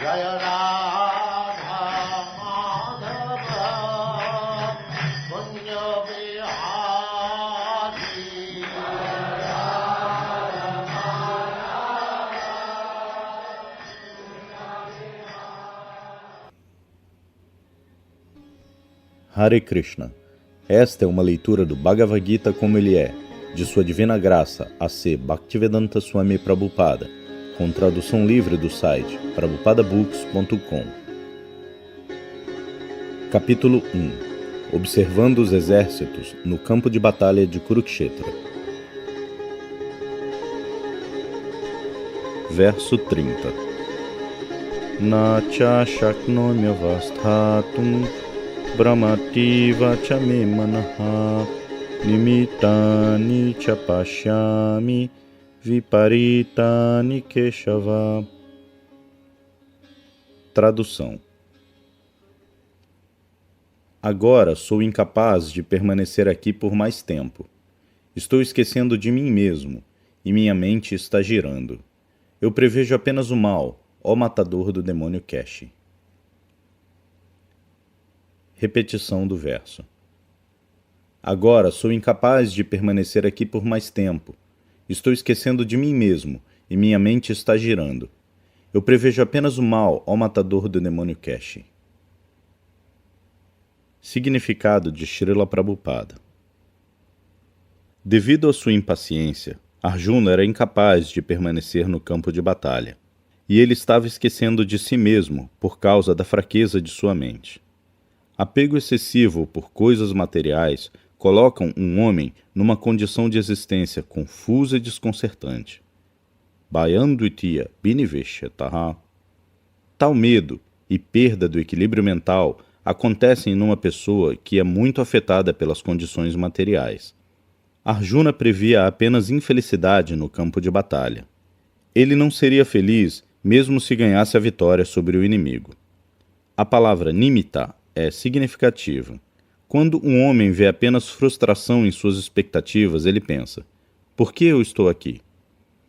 Jaya Radha Madhava Punya Bihari Hare Krishna. Esta é uma leitura do Bhagavad Gita como ele é, de Sua Divina Graça, A.C. Bhaktivedanta Swami Prabhupada, com tradução livre do site prabhupadabooks.com. Capítulo 1. Observando os exércitos no campo de batalha de Kurukshetra. Verso 30. Nacha shaknomyavasthatum brahmativa cha me manaha nimitani cha pashyami viparitani keshava. Tradução. Agora sou incapaz de permanecer aqui por mais tempo. Estou esquecendo de mim mesmo, e minha mente está girando. Eu prevejo apenas o mal, ó matador do demônio Keshi. Repetição do verso. Agora sou incapaz de permanecer aqui por mais tempo. Estou esquecendo de mim mesmo, e minha mente está girando. Eu prevejo apenas o mal, ó matador do demônio Keshi. Significado de Srila Prabhupada. Devido à sua impaciência, Arjuna era incapaz de permanecer no campo de batalha, e ele estava esquecendo de si mesmo por causa da fraqueza de sua mente. Apego excessivo por coisas materiais colocam um homem numa condição de existência confusa e desconcertante. Bhayandvitiya biniveshataha. Tal medo e perda do equilíbrio mental acontecem numa pessoa que é muito afetada pelas condições materiais. Arjuna previa apenas infelicidade no campo de batalha. Ele não seria feliz mesmo se ganhasse a vitória sobre o inimigo. A palavra nimitta é significativa. Quando um homem vê apenas frustração em suas expectativas, ele pensa: por que eu estou aqui?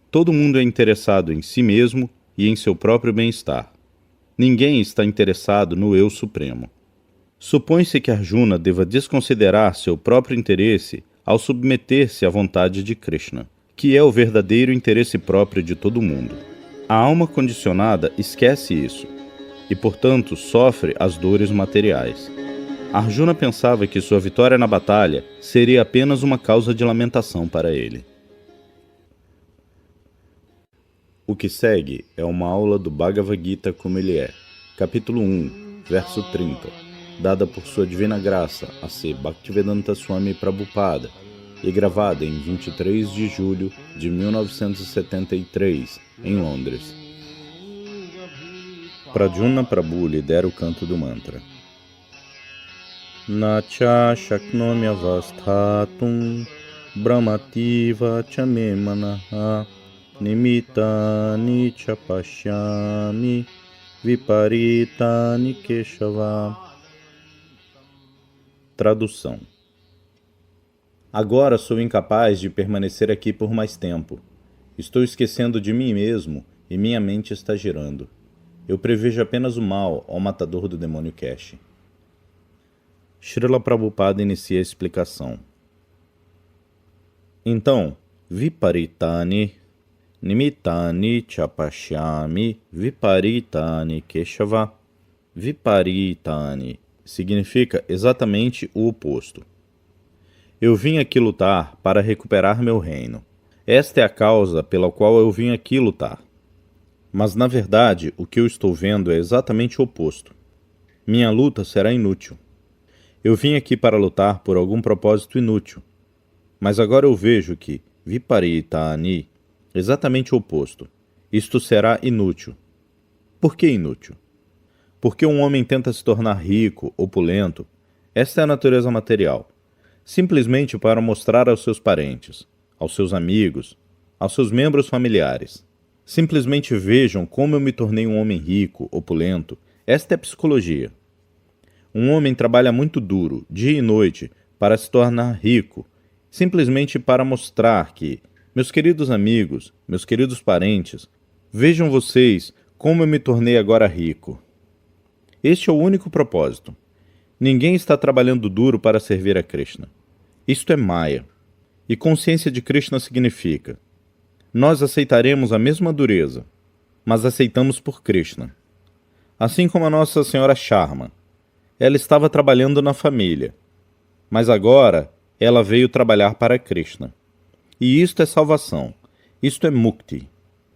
Todo mundo é interessado em si mesmo e em seu próprio bem-estar. Ninguém está interessado no Eu Supremo. Supõe-se que Arjuna deva desconsiderar seu próprio interesse ao submeter-se à vontade de Krishna, que é o verdadeiro interesse próprio de todo mundo. A alma condicionada esquece isso e, portanto, sofre as dores materiais. Arjuna pensava que sua vitória na batalha seria apenas uma causa de lamentação para ele. O que segue é uma aula do Bhagavad Gita como ele é, capítulo 1, verso 30, dada por Sua Divina Graça, A.C. Bhaktivedanta Swami Prabhupada, e gravada em 23 de julho de 1973, em Londres. Pradyumna Prabhu lidera o canto do mantra. Nacha shaknomyavasthatum brahmativa cha me manaha nimitani cha pashyami viparitani keshava. Tradução. Agora sou incapaz de permanecer aqui por mais tempo. Estou esquecendo de mim mesmo e minha mente está girando. Eu prevejo apenas o mal, ó matador do demônio Keshi. Srila Prabhupada inicia a explicação. Então, viparitani, nimitani chapashyami, viparitani keshava. Viparitani significa exatamente o oposto. Eu vim aqui lutar para recuperar meu reino. Esta é a causa pela qual eu vim aqui lutar. Mas, na verdade, o que eu estou vendo é exatamente o oposto. Minha luta será inútil. Eu vim aqui para lutar por algum propósito inútil. Mas agora eu vejo que, viparitani, exatamente o oposto. Isto será inútil. Por que inútil? Porque um homem tenta se tornar rico, opulento. Esta é a natureza material. Simplesmente para mostrar aos seus parentes, aos seus amigos, aos seus membros familiares. Simplesmente vejam como eu me tornei um homem rico, opulento. Esta é a psicologia. Um homem trabalha muito duro, dia e noite, para se tornar rico, simplesmente para mostrar que, meus queridos amigos, meus queridos parentes, vejam vocês Como eu me tornei agora rico. Este é o único propósito. Ninguém está trabalhando duro para servir a Krishna. Isto é Maya. E consciência de Krishna significa: nós aceitaremos a mesma dureza, mas aceitamos por Krishna. Assim como a Nossa Senhora Sharma. Ela estava trabalhando na família, mas agora ela veio trabalhar para Krishna. E isto é salvação. Isto é mukti.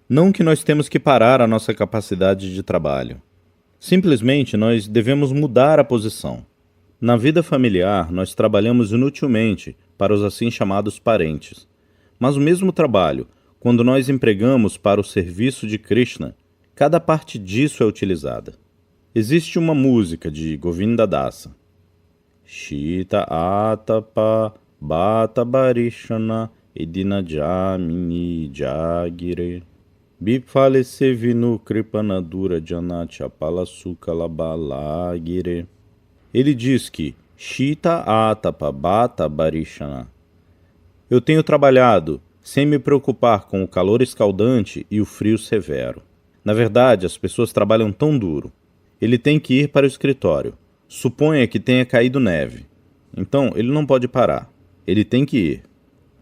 Não que nós temos que parar a nossa capacidade de trabalho. Simplesmente nós devemos mudar a posição. Na vida familiar, nós trabalhamos inutilmente para os assim chamados parentes. Mas o mesmo trabalho, quando nós empregamos para o serviço de Krishna, cada parte disso é utilizada. Existe uma música de Govinda Dasa. Shita atapa bata barishana edina jamini jagire. Bipfalese vinu kripanadura janacha palasukalabalagire. Ele diz que Shita atapa bata barishana. Eu tenho trabalhado sem me preocupar com o calor escaldante e o frio severo. Na verdade, as pessoas trabalham tão duro. Ele tem que ir para o escritório. Suponha que tenha caído neve. Então, ele não pode parar. Ele tem que ir.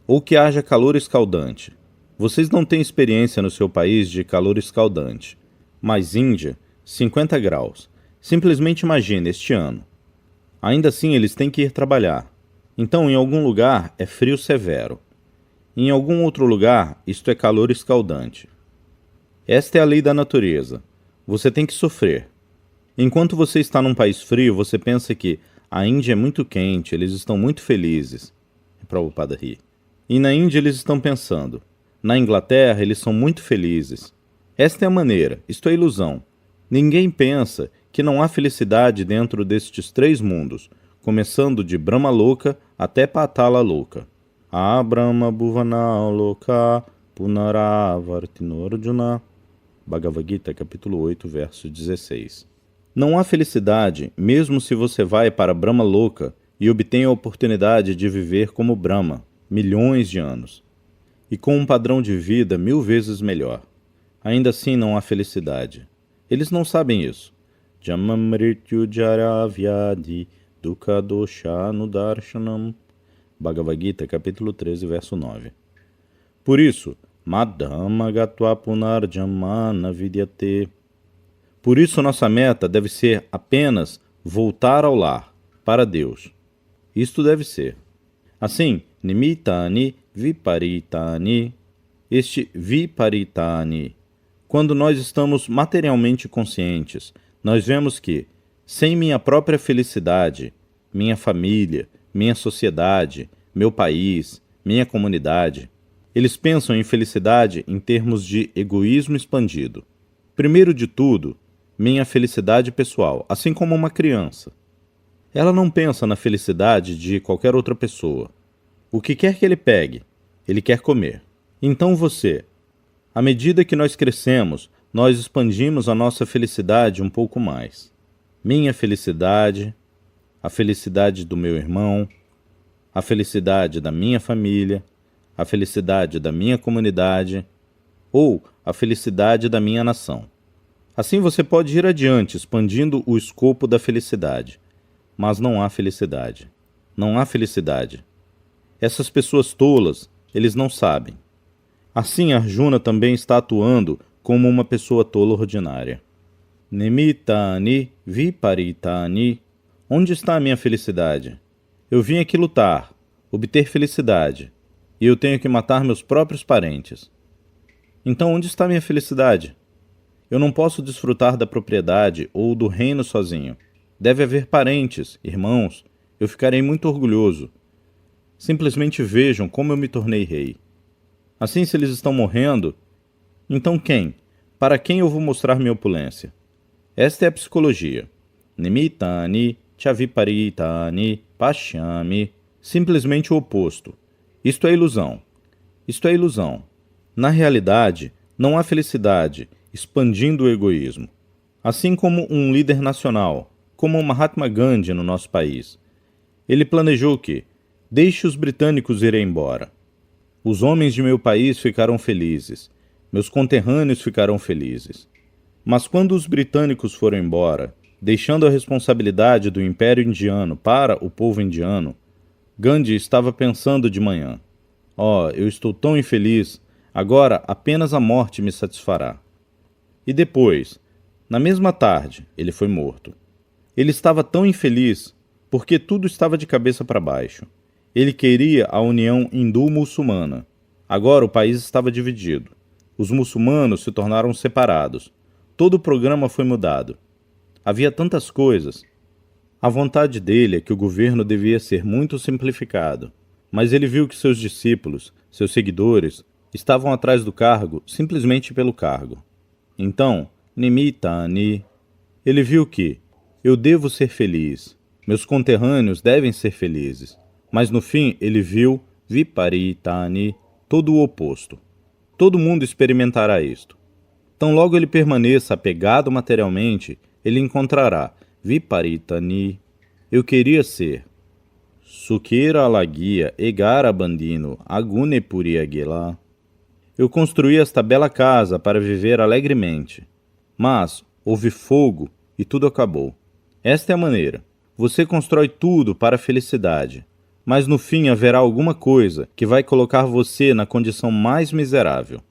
Ou que haja calor escaldante. Vocês não têm experiência no seu país de calor escaldante. Mas Índia, 50 graus. Simplesmente imagine este ano. Ainda assim, eles têm que ir trabalhar. Então, em algum lugar, é frio severo. Em algum outro lugar, isto é calor escaldante. Esta é a lei da natureza. Você tem que sofrer. Enquanto você está num país frio, você pensa que a Índia é muito quente, eles estão muito felizes. Prabhupada ri. E na Índia eles estão pensando. Na Inglaterra, eles são muito felizes. Esta é a maneira, isto é ilusão. Ninguém pensa que não há felicidade dentro destes três mundos, começando de Brahma Loka até Patala Loka. A Brahma Bhuvana Loka Punaravartinorjuna. Bhagavad Gita, capítulo 8, verso 16. Não há felicidade, mesmo se você vai para Brahma Loka e obtém a oportunidade de viver como Brahma, milhões de anos, e com um padrão de vida 1000 vezes melhor. Ainda assim não há felicidade. Eles não sabem isso. Jamamrityu jara vyadhi dukha dosha nudarshanam. Bhagavad Gita, capítulo 13, verso 9. Por isso, madhama gatva punarjamana vidyate. Por isso nossa meta deve ser apenas voltar ao lar, para Deus. Isto deve ser. Assim, nimitani viparitani. Este viparitani. Quando nós estamos materialmente conscientes, nós vemos que, sem minha própria felicidade, minha família, minha sociedade, meu país, minha comunidade, eles pensam em felicidade em termos de egoísmo expandido. Primeiro de tudo, minha felicidade pessoal, assim como uma criança. Ela não pensa na felicidade de qualquer outra pessoa. O que quer que ele pegue, ele quer comer. Então você, à medida que nós crescemos, nós expandimos a nossa felicidade um pouco mais. Minha felicidade, a felicidade do meu irmão, a felicidade da minha família, a felicidade da minha comunidade ou a felicidade da minha nação. Assim você pode ir adiante, expandindo o escopo da felicidade. Mas não há felicidade. Não há felicidade. Essas pessoas tolas, eles não sabem. Assim Arjuna também está atuando como uma pessoa tola ordinária. Nimitani viparitani. Onde está a minha felicidade? Eu vim aqui lutar, obter felicidade, e eu tenho que matar meus próprios parentes. Então onde está a minha felicidade? Eu não posso desfrutar da propriedade ou do reino sozinho. Deve haver parentes, irmãos. Eu ficarei muito orgulhoso. Simplesmente vejam como eu me tornei rei. Assim, se eles estão morrendo, então quem? Para quem eu vou mostrar minha opulência? Esta é a psicologia. Nimitani, chaviparitani, pashyami. Simplesmente o oposto. Isto é ilusão. Isto é ilusão. Na realidade, não há felicidade, expandindo o egoísmo. Assim como um líder nacional, como Mahatma Gandhi no nosso país. Ele planejou que, deixe os britânicos irem embora. Os homens de meu país ficaram felizes. Meus conterrâneos ficaram felizes. Mas quando os britânicos foram embora, deixando a responsabilidade do Império Indiano para o povo indiano, Gandhi estava pensando de manhã: "Oh, eu estou tão infeliz, agora apenas a morte me satisfará." E depois, na mesma tarde, ele foi morto. Ele estava tão infeliz porque tudo estava de cabeça para baixo. Ele queria a união hindu-muçulmana. Agora o país estava dividido. Os muçulmanos se tornaram separados. Todo o programa foi mudado. Havia tantas coisas. A vontade dele é que o governo devia ser muito simplificado, mas ele viu que seus discípulos, seus seguidores, estavam atrás do cargo simplesmente pelo cargo. Então, Nimitani, ele viu que eu devo ser feliz, meus conterrâneos devem ser felizes, mas no fim ele viu Viparitani, todo o oposto. Todo mundo experimentará isto. Tão logo ele permaneça apegado materialmente, ele encontrará Viparitani. Eu queria ser Sukhira alagia egara bandino agune puriagela. Eu construí esta bela casa para viver alegremente. Mas houve fogo e tudo acabou. Esta é a maneira. Você constrói tudo para a felicidade, mas no fim haverá alguma coisa que vai colocar você na condição mais miserável.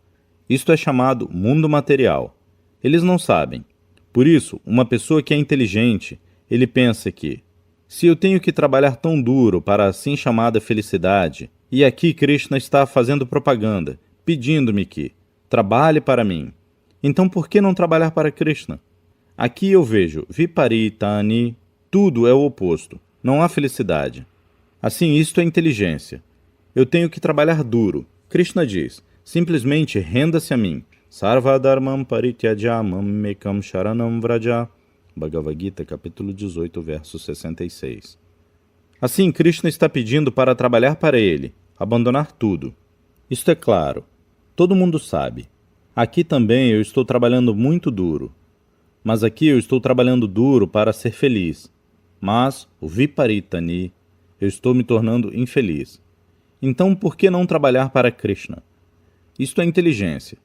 Isto é chamado mundo material. Eles não sabem. Por isso, uma pessoa que é inteligente, ele pensa que, se eu tenho que trabalhar tão duro para a assim chamada felicidade, e aqui Krishna está fazendo propaganda, pedindo-me que trabalhe para mim, então por que não trabalhar para Krishna? Aqui eu vejo Viparitani, tudo é o oposto, não há felicidade. Assim, isto é inteligência. Eu tenho que trabalhar duro. Krishna diz, simplesmente renda-se a mim. Sarvadharmam parityajamam mekam sharanam vraja. Bhagavad Gita, capítulo 18, verso 66. Assim, Krishna está pedindo para trabalhar para ele, abandonar tudo. Isto é claro. Todo mundo sabe. Aqui também eu estou trabalhando muito duro. Mas aqui eu estou trabalhando duro para ser feliz. Mas, o Viparitani, eu estou me tornando infeliz. Então, por que não trabalhar para Krishna? Isto é inteligência.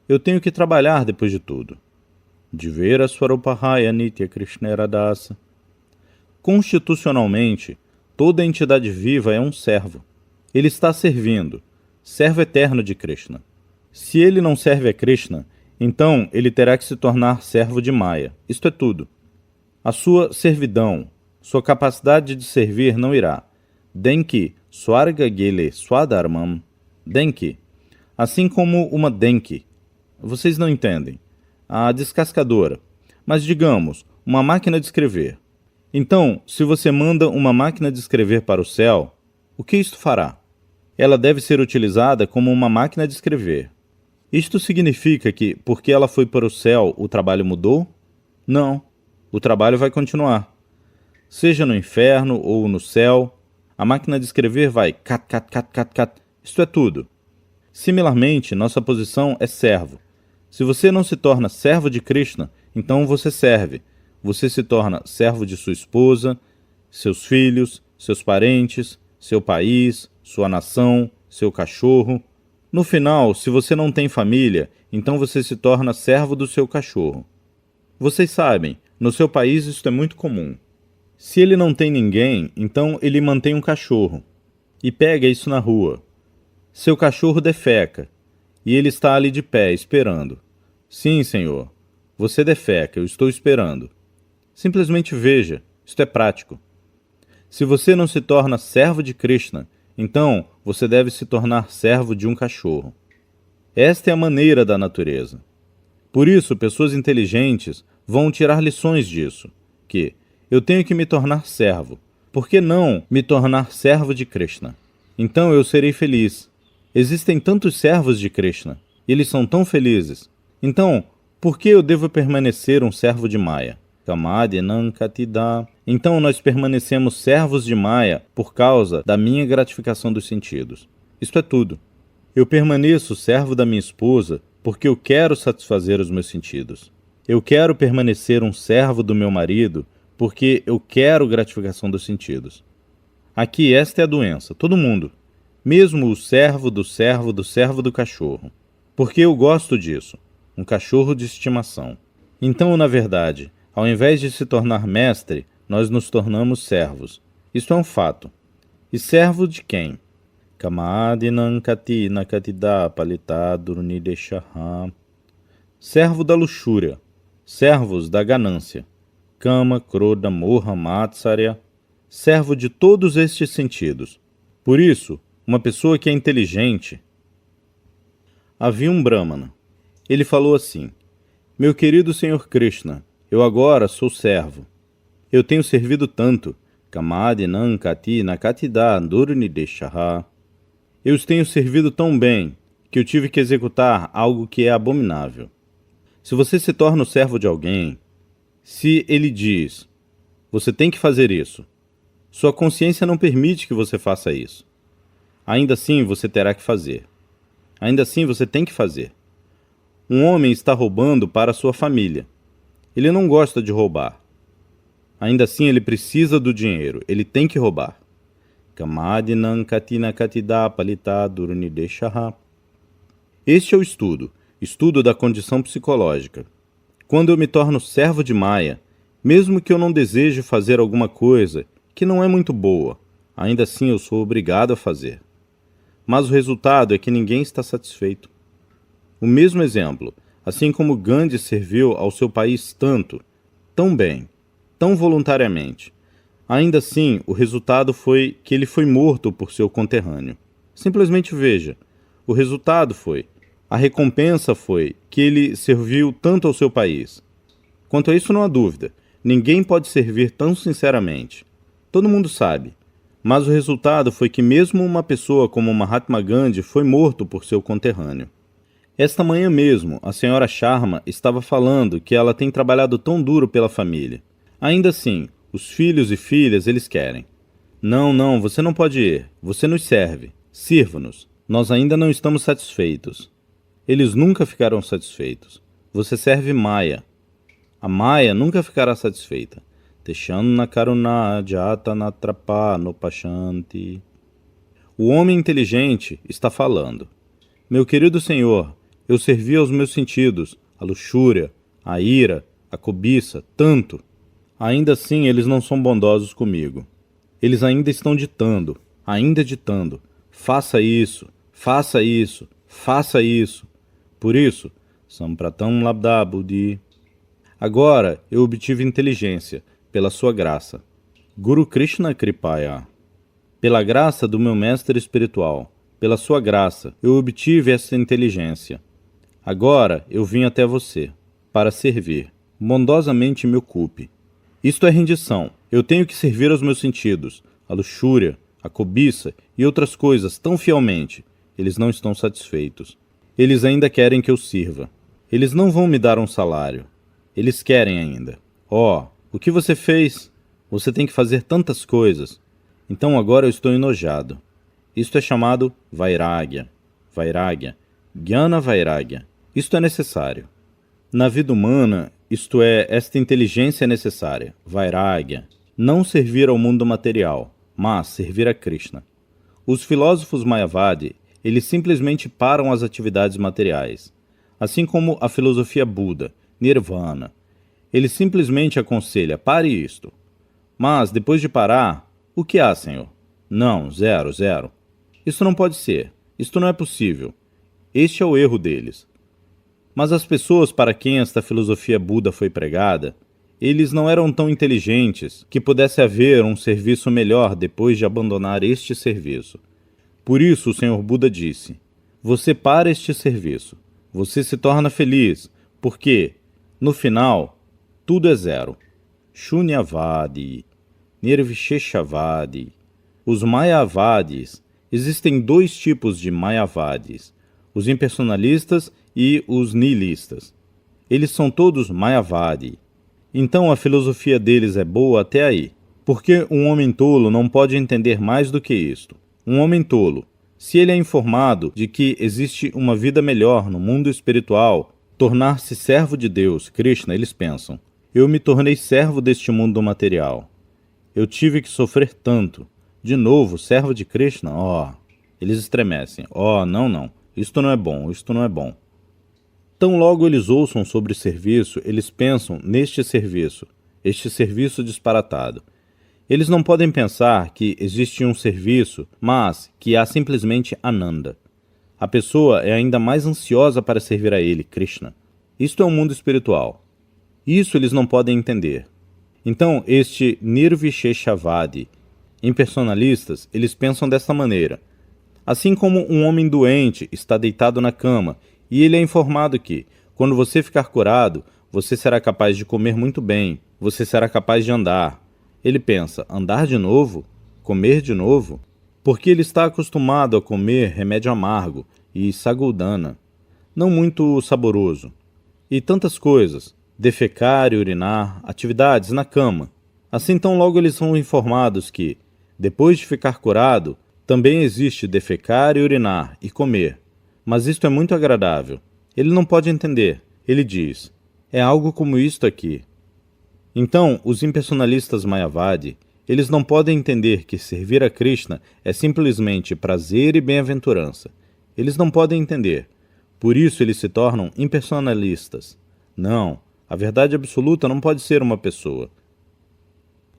Eu tenho que trabalhar depois de tudo. Divera Swarupahaya Nitya Krishneradasa. Constitucionalmente, toda entidade viva é um servo. Ele está servindo, servo eterno de Krishna. Se ele não serve a Krishna, então ele terá que se tornar servo de Maya. Isto é tudo. A sua servidão, sua capacidade de servir não irá. Denki Swarga Gele Swadharmam. Denki. Assim como uma Denki. Vocês não entendem. A descascadora. Mas digamos, uma máquina de escrever. Então, se você manda uma máquina de escrever para o céu, o que isto fará? Ela deve ser utilizada como uma máquina de escrever. Isto significa que, porque ela foi para o céu, o trabalho mudou? Não. O trabalho vai continuar. Seja no inferno ou no céu, a máquina de escrever vai cat, cat, cat, cat, cat. Isto é tudo. Similarmente, nossa posição é servo. Se você não se torna servo de Krishna, então você serve. Você se torna servo de sua esposa, seus filhos, seus parentes, seu país, sua nação, seu cachorro. No final, se você não tem família, então você se torna servo do seu cachorro. Vocês sabem, no seu país isso é muito comum. Se ele não tem ninguém, então ele mantém um cachorro. E pega isso na rua. Seu cachorro defeca. E ele está ali de pé, esperando. Sim, senhor. Você defeca, eu estou esperando. Simplesmente veja, isto é prático. Se você não se torna servo de Krishna, então você deve se tornar servo de um cachorro. Esta é a maneira da natureza. Por isso, pessoas inteligentes vão tirar lições disso, que eu tenho que me tornar servo. Por que não me tornar servo de Krishna? Então eu serei feliz. Existem tantos servos de Krishna. Eles são tão felizes. Então, por que eu devo permanecer um servo de Maya? Então nós permanecemos servos de Maya por causa da minha gratificação dos sentidos. Isto é tudo. Eu permaneço servo da minha esposa porque eu quero satisfazer os meus sentidos. Eu quero permanecer um servo do meu marido porque eu quero gratificação dos sentidos. Aqui esta é a doença, todo mundo. Mesmo o servo do servo do servo do cachorro. Porque eu gosto disso. Um cachorro de estimação. Então, na verdade, ao invés de se tornar mestre, nós nos tornamos servos. Isto é um fato. E servo de quem? Kamadinam katina katida palitadurnideshaha. Servo da luxúria, servos da ganância. Kama, Krodha, Moha, Matsarya. Servo de todos estes sentidos. Por isso, uma pessoa que é inteligente... Havia um Brahmana. Ele falou assim: meu querido Senhor Krishna, eu agora sou servo. Eu tenho servido tanto. Kamadinam katina katida durnideshaha. Eu os tenho servido tão bem que eu tive que executar algo que é abominável. Se você se torna o servo de alguém, se ele diz, você tem que fazer isso, sua consciência não permite que você faça isso. Ainda assim, você terá que fazer. Ainda assim, você tem que fazer. Um homem está roubando para sua família. Ele não gosta de roubar. Ainda assim, ele precisa do dinheiro. Ele tem que roubar. Kamadinam katina katida palitadurnideshaha. Este é o estudo da condição psicológica. Quando eu me torno servo de Maya, mesmo que eu não deseje fazer alguma coisa que não é muito boa, ainda assim eu sou obrigado a fazer. Mas o resultado é que ninguém está satisfeito. O mesmo exemplo, assim como Gandhi serviu ao seu país tanto, tão bem, tão voluntariamente, ainda assim o resultado foi que ele foi morto por seu conterrâneo. Simplesmente veja, o resultado foi, a recompensa foi que ele serviu tanto ao seu país. Quanto a isso não há dúvida, ninguém pode servir tão sinceramente. Todo mundo sabe. Mas o resultado foi que mesmo uma pessoa como Mahatma Gandhi foi morto por seu conterrâneo. Esta manhã mesmo, a senhora Sharma estava falando que ela tem trabalhado tão duro pela família. Ainda assim, os filhos e filhas eles querem. Não, você não pode ir. Você nos serve. Sirva-nos. Nós ainda não estamos satisfeitos. Eles nunca ficarão satisfeitos. Você serve Maya. A Maya nunca ficará satisfeita. Teshanna karuna jatanatrapa no pashanti. O homem inteligente está falando. Meu querido Senhor, eu servi aos meus sentidos, a luxúria, a ira, a cobiça, tanto. Ainda assim eles não são bondosos comigo. Eles ainda estão ditando, ainda ditando. Faça isso, faça isso, faça isso. Por isso, Sampratam Labda Buddhi. Agora eu obtive inteligência, pela sua graça. Guru Krishna Kripaya. Pela graça do meu mestre espiritual, pela sua graça, eu obtive essa inteligência. Agora eu vim até você, para servir. Bondosamente me ocupe. Isto é rendição. Eu tenho que servir aos meus sentidos, a luxúria, a cobiça e outras coisas tão fielmente. Eles não estão satisfeitos. Eles ainda querem que eu sirva. Eles não vão me dar um salário. Eles querem ainda. O que você fez? Você tem que fazer tantas coisas. Então agora eu estou enojado. Isto é chamado Vairagya. Vairagya. Jnana Vairagya. Isto é necessário. Na vida humana, isto é, esta inteligência é necessária. Vairagya. Não servir ao mundo material, mas servir a Krishna. Os filósofos Mayavadi, eles simplesmente param as atividades materiais. Assim como a filosofia Buda, Nirvana. Ele simplesmente aconselha, pare isto. Mas, depois de parar, o que há, Senhor? Não, zero. Isso não pode ser. Isto não é possível. Este é o erro deles. Mas as pessoas para quem esta filosofia Buda foi pregada, eles não eram tão inteligentes que pudesse haver um serviço melhor depois de abandonar este serviço. Por isso o Senhor Buda disse, você para este serviço. Você se torna feliz, porque, no final, tudo é zero. Shunyavadi, Nirvisheshavadi. Os Mayavadis, existem dois tipos de Mayavadis, os impersonalistas e os nihilistas. Eles são todos Mayavadi. Então a filosofia deles é boa até aí, porque um homem tolo não pode entender mais do que isto. Um homem tolo, se ele é informado de que existe uma vida melhor no mundo espiritual, tornar-se servo de Deus, Krishna, eles pensam, eu me tornei servo deste mundo material. Eu tive que sofrer tanto. De novo, servo de Krishna? Eles estremecem. Não. Isto não é bom, isto não é bom. Tão logo eles ouçam sobre serviço, eles pensam neste serviço, este serviço disparatado. Eles não podem pensar que existe um serviço, mas que há simplesmente Ananda. A pessoa é ainda mais ansiosa para servir a ele, Krishna. Isto é um mundo espiritual. Isso eles não podem entender. Então, este Nirvisheshavadi, impersonalistas, eles pensam desta maneira. Assim como um homem doente está deitado na cama e ele é informado que, quando você ficar curado, você será capaz de comer muito bem, você será capaz de andar. Ele pensa, andar de novo? Comer de novo? Porque ele está acostumado a comer remédio amargo e saguldana, não muito saboroso. E tantas coisas, defecar e urinar, atividades na cama. Assim tão logo eles são informados que, depois de ficar curado, também existe defecar e urinar e comer. Mas isto é muito agradável. Ele não pode entender. Ele diz, é algo como isto aqui. Então, os impersonalistas Mayavadi, eles não podem entender que servir a Krishna é simplesmente prazer e bem-aventurança. Eles não podem entender. Por isso eles se tornam impersonalistas. Não, a verdade absoluta não pode ser uma pessoa.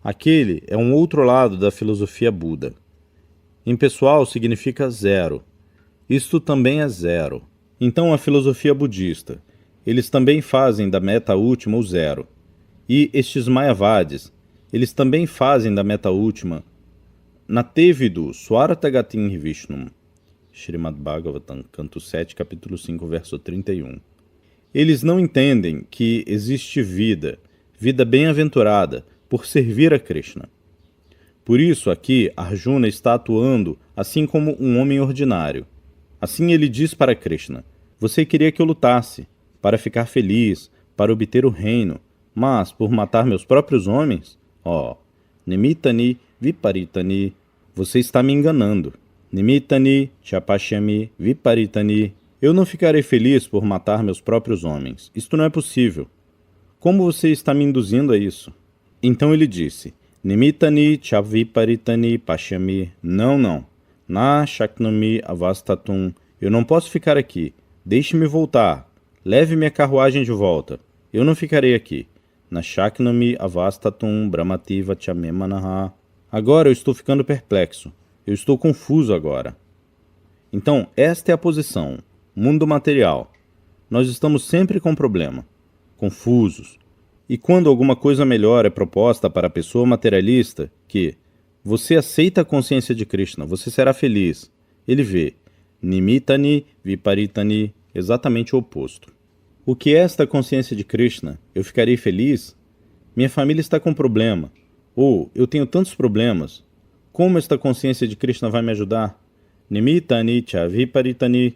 Aquele é um outro lado da filosofia Buda. Impessoal significa zero. Isto também é zero. Então a filosofia budista, eles também fazem da meta última o zero. E estes Mayavadis, eles também fazem da meta última Natevidu Swartagatim Vishnum. Srimad Bhagavatam, canto 7, capítulo 5, verso 31. Eles não entendem que existe vida, vida bem-aventurada, por servir a Krishna. Por isso aqui Arjuna está atuando assim como um homem ordinário. Assim ele diz para Krishna, você queria que eu lutasse, para ficar feliz, para obter o reino, mas por matar meus próprios homens? Nimitani Viparitani, você está me enganando. Nimitani Chapashyami Viparitani, eu não ficarei feliz por matar meus próprios homens. Isto não é possível. Como você está me induzindo a isso? Então ele disse, Nimitani Chaviparitani Pashyami, não. Na Shaknami Avastatum, eu não posso ficar aqui. Deixe-me voltar. Leve minha carruagem de volta. Eu não ficarei aqui. Na Shaknami Avastatum Brahmativa Chamemanaha. Agora eu estou ficando perplexo. Eu estou confuso agora. Então, esta é a posição. Mundo material. Nós estamos sempre com problema. Confusos. E quando alguma coisa melhor é proposta para a pessoa materialista, que você aceita a consciência de Krishna, você será feliz. Ele vê. Nimitani Viparitani, exatamente o oposto. O que é esta consciência de Krishna? Eu ficarei feliz? Minha família está com problema. Ou eu tenho tantos problemas. Como esta consciência de Krishna vai me ajudar? Nimitani Chaviparitani.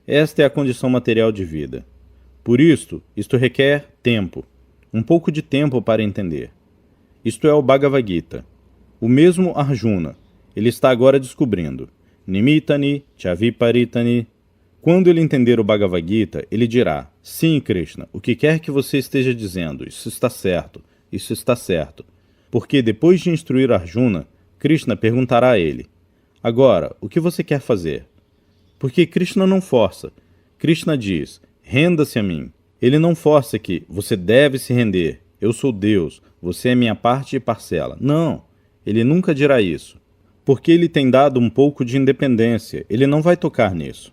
Esta é a condição material de vida. Por isto requer tempo. Um pouco de tempo para entender. Isto é o Bhagavad Gita. O mesmo Arjuna, ele está agora descobrindo. Nimitani Chaviparitani. Quando ele entender o Bhagavad Gita, ele dirá, sim, Krishna, o que quer que você esteja dizendo, isso está certo. Porque depois de instruir Arjuna, Krishna perguntará a ele, agora, o que você quer fazer? Porque Krishna não força. Krishna diz, renda-se a mim. Ele não força que você deve se render, eu sou Deus, você é minha parte e parcela. Não, ele nunca dirá isso. Porque ele tem dado um pouco de independência, ele não vai tocar nisso.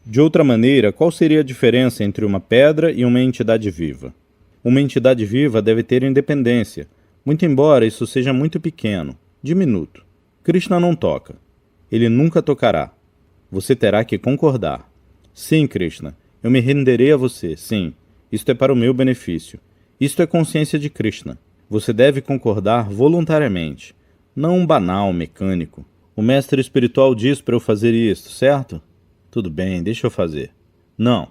De outra maneira, qual seria a diferença entre uma pedra e uma entidade viva? Uma entidade viva deve ter independência, muito embora isso seja muito pequeno, diminuto. Krishna não toca. Ele nunca tocará. Você terá que concordar. Sim, Krishna, eu me renderei a você, sim. Isto é para o meu benefício. Isto é consciência de Krishna. Você deve concordar voluntariamente, não um banal mecânico. O mestre espiritual diz para eu fazer isto, certo? Tudo bem, deixa eu fazer. Não.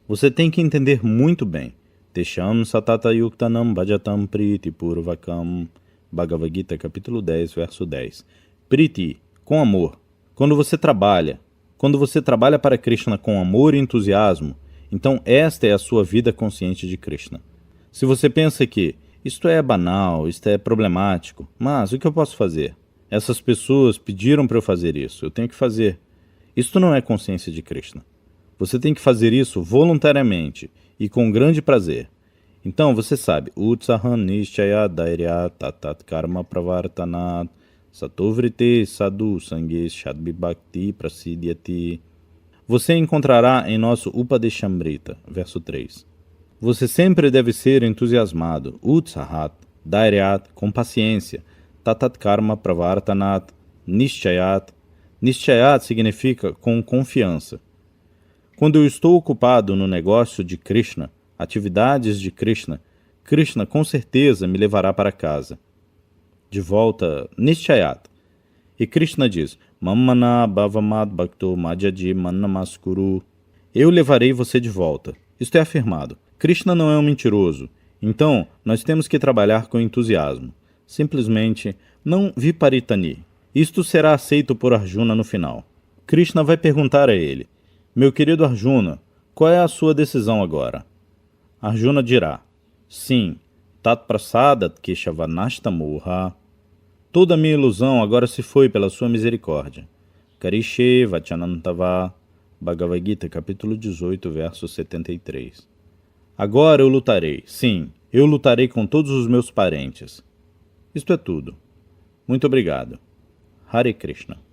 Você tem que entender muito bem. Tesham satata yuktanam bhajatam priti purvakam. Bhagavad Gita, capítulo 10, verso 10. Priti, com amor. Quando você trabalha para Krishna com amor e entusiasmo, então esta é a sua vida consciente de Krishna. Se você pensa que isto é banal, isto é problemático, mas o que eu posso fazer? Essas pessoas pediram para eu fazer isso, eu tenho que fazer. Isto não é consciência de Krishna. Você tem que fazer isso voluntariamente e com grande prazer. Então, você sabe, Utsaham Nishchaya Dairya Tatat Karma Pravartanat Satovrite Sadhu Sange Shadbibhakti Prasidyati. Você encontrará em nosso Upadeshamrita, verso 3. Você sempre deve ser entusiasmado, Utsahat, Dairyat, com paciência, Tatat Karma Pravartanat, Nishchayat. Nishchayat significa com confiança. Quando eu estou ocupado no negócio de Krishna, atividades de Krishna, Krishna com certeza me levará para casa. De volta, Nishchayat. E Krishna diz, Mammana Bhavamad Bhakto Madhyaji Mannamaskuru. Eu levarei você de volta. Isto é afirmado. Krishna não é um mentiroso. Então, nós temos que trabalhar com entusiasmo. Simplesmente, não viparitani. Isto será aceito por Arjuna no final. Krishna vai perguntar a ele, meu querido Arjuna, qual é a sua decisão agora? Arjuna dirá, sim, Tat Prasadat Keshavanashta Moha. Toda a minha ilusão agora se foi pela sua misericórdia. Karishe Vachanantava, Bhagavad Gita, capítulo 18, verso 73. Agora eu lutarei, sim, eu lutarei com todos os meus parentes. Isto é tudo. Muito obrigado. Hare Krishna.